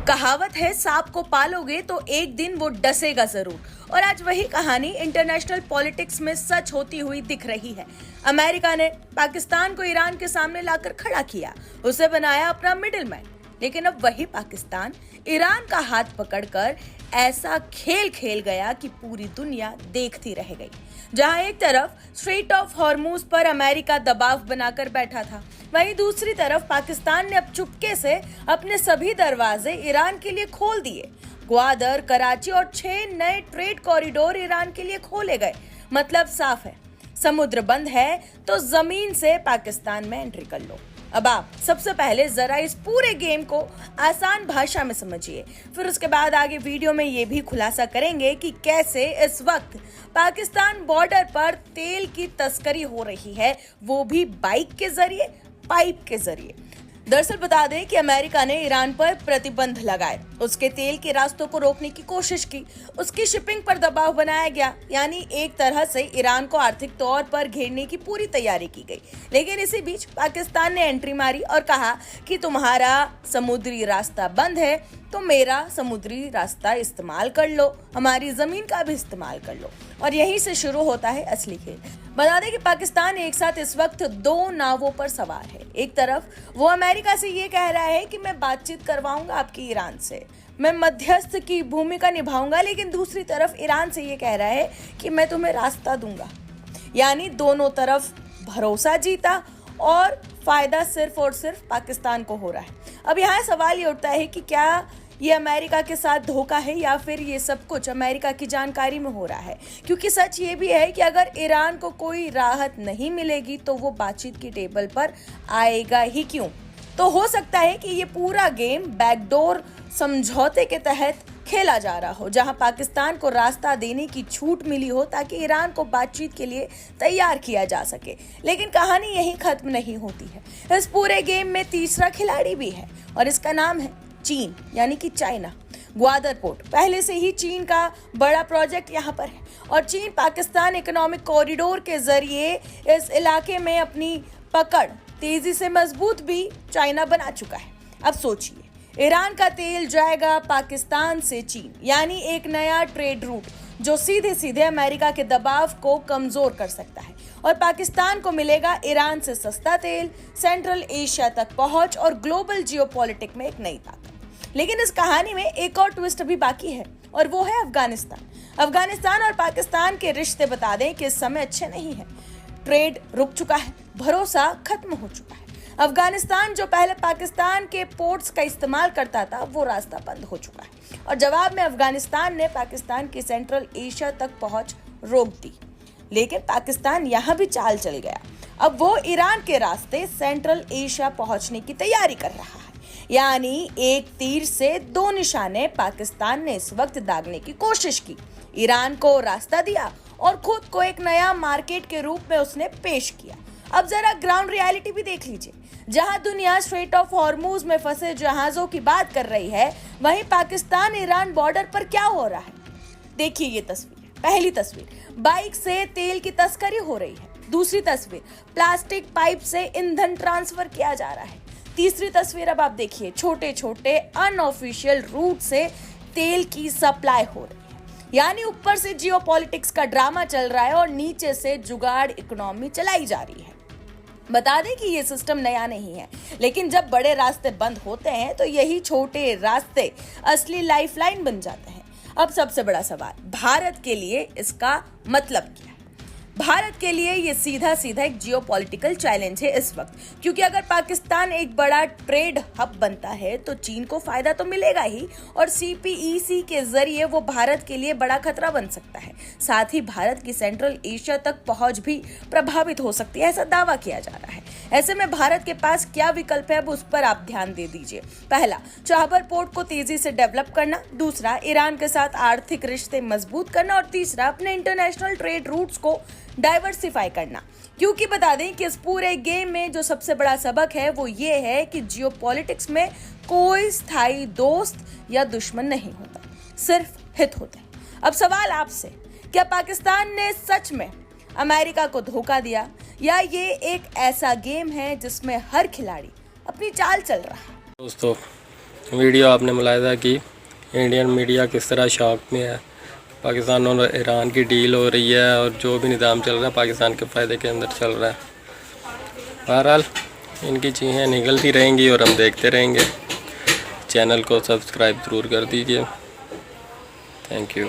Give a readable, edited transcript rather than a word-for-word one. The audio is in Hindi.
कहावत है, सांप को पालोगे तो एक दिन वो डसेगा जरूर। और आज वही कहानी इंटरनेशनल पॉलिटिक्स में सच होती हुई दिख रही है। अमेरिका ने पाकिस्तान को ईरान के सामने लाकर खड़ा किया, उसे बनाया अपना मिडिल मैन। लेकिन अब वही पाकिस्तान ईरान का हाथ पकड़कर ऐसा खेल खेल गया कि पूरी दुनिया देखती रह गई। जहां एक तरफ स्ट्रेट ऑफ हॉर्मूज पर अमेरिका दबाव बनाकर बैठा था, वहीं दूसरी तरफ पाकिस्तान ने अब चुपके से अपने सभी दरवाजे ईरान के लिए खोल दिए। ग्वादर, कराची और 6 नए ट्रेड कॉरिडोर ईरान के लिए खोले गए। मतलब साफ है, समुद्र बंद है तो जमीन से पाकिस्तान में एंट्री कर लो। अब आप सबसे पहले जरा इस पूरे गेम को आसान भाषा में समझिए, फिर उसके बाद आगे वीडियो में ये भी खुलासा करेंगे कि कैसे इस वक्त पाकिस्तान बॉर्डर पर तेल की तस्करी हो रही है, वो भी बाइक के जरिए, पाइप के जरिए। दरअसल बता दें कि अमेरिका ने ईरान पर प्रतिबंध लगाए, उसके तेल के रास्तों को रोकने की कोशिश की, उसकी शिपिंग पर दबाव बनाया गया। यानी एक तरह से ईरान को आर्थिक तौर पर घेरने की पूरी तैयारी की गई। लेकिन इसी बीच पाकिस्तान ने एंट्री मारी और कहा कि तुम्हारा समुद्री रास्ता बंद है तो मेरा समुद्री रास्ता इस्तेमाल कर लो, हमारी जमीन का भी इस्तेमाल कर लो। और यहीं से शुरू होता है असली खेल। बता दें कि पाकिस्तान एक साथ इस वक्त 2 नावों पर सवार है। एक तरफ वो अमेरिका से ये कह रहा है कि मैं बातचीत करवाऊंगा आपकी ईरान से, मैं मध्यस्थ की भूमिका निभाऊंगा, लेकिन दूसरी तरफ ईरान से ये कह रहा है कि मैं तुम्हें रास्ता दूंगा। यानी दोनों तरफ भरोसा जीता और फायदा सिर्फ और सिर्फ पाकिस्तान को हो रहा है। अब यहाँ सवाल ये उठता है कि क्या ये अमेरिका के साथ धोखा है या फिर ये सब कुछ अमेरिका की जानकारी में हो रहा है? क्योंकि सच ये भी है कि अगर ईरान को कोई राहत नहीं मिलेगी तो वो बातचीत की टेबल पर आएगा ही क्यों? तो हो सकता है कि ये पूरा गेम बैकडोर समझौते के तहत खेला जा रहा हो, जहां पाकिस्तान को रास्ता देने की छूट मिली हो ताकि ईरान को बातचीत के लिए तैयार किया जा सके। लेकिन कहानी यहीं खत्म नहीं होती है। इस पूरे गेम में तीसरा खिलाड़ी भी है और इसका नाम है चीन, यानी कि चाइना। ग्वादर पोर्ट पहले से ही चीन का बड़ा प्रोजेक्ट यहाँ पर है और चीन पाकिस्तान इकोनॉमिक कॉरिडोर के जरिए इस इलाके में अपनी पकड़ तेजी से मजबूत भी चाइना बना चुका है। अब सोचिए, ईरान का तेल जाएगा पाकिस्तान से चीन, यानी एक नया ट्रेड रूट जो सीधे सीधे अमेरिका के दबाव को कमजोर कर सकता है। और पाकिस्तान को मिलेगा ईरान से सस्ता तेल, सेंट्रल एशिया तक पहुंच और ग्लोबल जियोपॉलिटिक में एक नई ताकत। लेकिन इस कहानी में एक और ट्विस्ट अभी बाकी है और वो है अफगानिस्तान और पाकिस्तान के रिश्ते बता दें कि इस समय अच्छे नहीं है। ट्रेड रुक चुका है, भरोसा खत्म हो चुका है। अफगानिस्तान जो पहले पाकिस्तान के पोर्ट्स का इस्तेमाल करता था, वो रास्ता बंद हो चुका है और जवाब में अफगानिस्तान ने पाकिस्तान की सेंट्रल एशिया तक पहुंच रोक दी। लेकिन पाकिस्तान यहां भी चाल चल गया। अब वो ईरान के रास्ते सेंट्रल एशिया पहुंचने की तैयारी कर रहा है। यानी एक तीर से 2 निशाने पाकिस्तान ने इस वक्त दागने की कोशिश की। ईरान को रास्ता दिया और खुद को एक नया मार्केट के रूप में उसने पेश किया। अब जरा ग्राउंड रियलिटी भी देख लीजिए। जहां दुनिया स्ट्रेट ऑफ हॉर्मूज में फंसे जहाजों की बात कर रही है, वहीं पाकिस्तान ईरान बॉर्डर पर क्या हो रहा है? देखिए ये तस्वीर। पहली तस्वीर, बाइक से तेल की तस्करी हो रही है। दूसरी तस्वीर, प्लास्टिक पाइप से ईंधन ट्रांसफर किया जा रहा है। तीसरी तस्वीर अब आप देखिए, छोटे छोटे अनऑफिशियल रूट से तेल की सप्लाई हो रही है। यानी ऊपर से जियोपॉलिटिक्स का ड्रामा चल रहा है और नीचे से जुगाड़ इकोनॉमी चलाई जा रही है। बता दें कि ये सिस्टम नया नहीं है, लेकिन जब बड़े रास्ते बंद होते हैं तो यही छोटे रास्ते असली लाइफलाइन बन जाते हैं। अब सबसे बड़ा सवाल, भारत के लिए इसका मतलब क्या है? भारत के लिए ये सीधा एक जियोपॉलिटिकल चैलेंज है इस वक्त, क्योंकि अगर पाकिस्तान एक बड़ा ट्रेड हब बनता है तो चीन को फायदा तो मिलेगा ही और सीपीईसी के जरिए वो भारत के लिए बड़ा खतरा बन सकता है। साथ ही भारत की सेंट्रल एशिया तक पहुंच भी प्रभावित हो सकती है, ऐसा दावा किया जा रहा है। ऐसे में भारत के पास क्या विकल्प है, अब उस पर आप ध्यान दे दीजिए। पहला, चाबहार पोर्ट को तेजी से डेवलप करना। दूसरा, ईरान के साथ आर्थिक रिश्ते मजबूत करना और तीसरा, अपने इंटरनेशनल ट्रेड रूट्स को डाइवर्सिफाई करना। क्योंकि बता दें कि इस पूरे गेम में जो सबसे बड़ा सबक है वो ये है कि जियोपॉलिटिक्स में कोई स्थायी दोस्त या दुश्मन नहीं होता, सिर्फ हित होते हैं। अब सवाल आपसे, क्या पाकिस्तान ने सच में अमेरिका को धोखा दिया या ये एक ऐसा गेम है जिसमें हर खिलाड़ी अपनी चाल चल रहा है? दोस्तों, वीडियो आपने मुलाहिजा की इंडियन मीडिया किस तरह शॉक में है। पाकिस्तान और ईरान की डील हो रही है और जो भी निज़ाम चल रहा है पाकिस्तान के फ़ायदे के अंदर चल रहा है। बहरहाल इनकी चीज़ें निकलती रहेंगी और हम देखते रहेंगे। चैनल को सब्सक्राइब ज़रूर कर दीजिए। Thank you.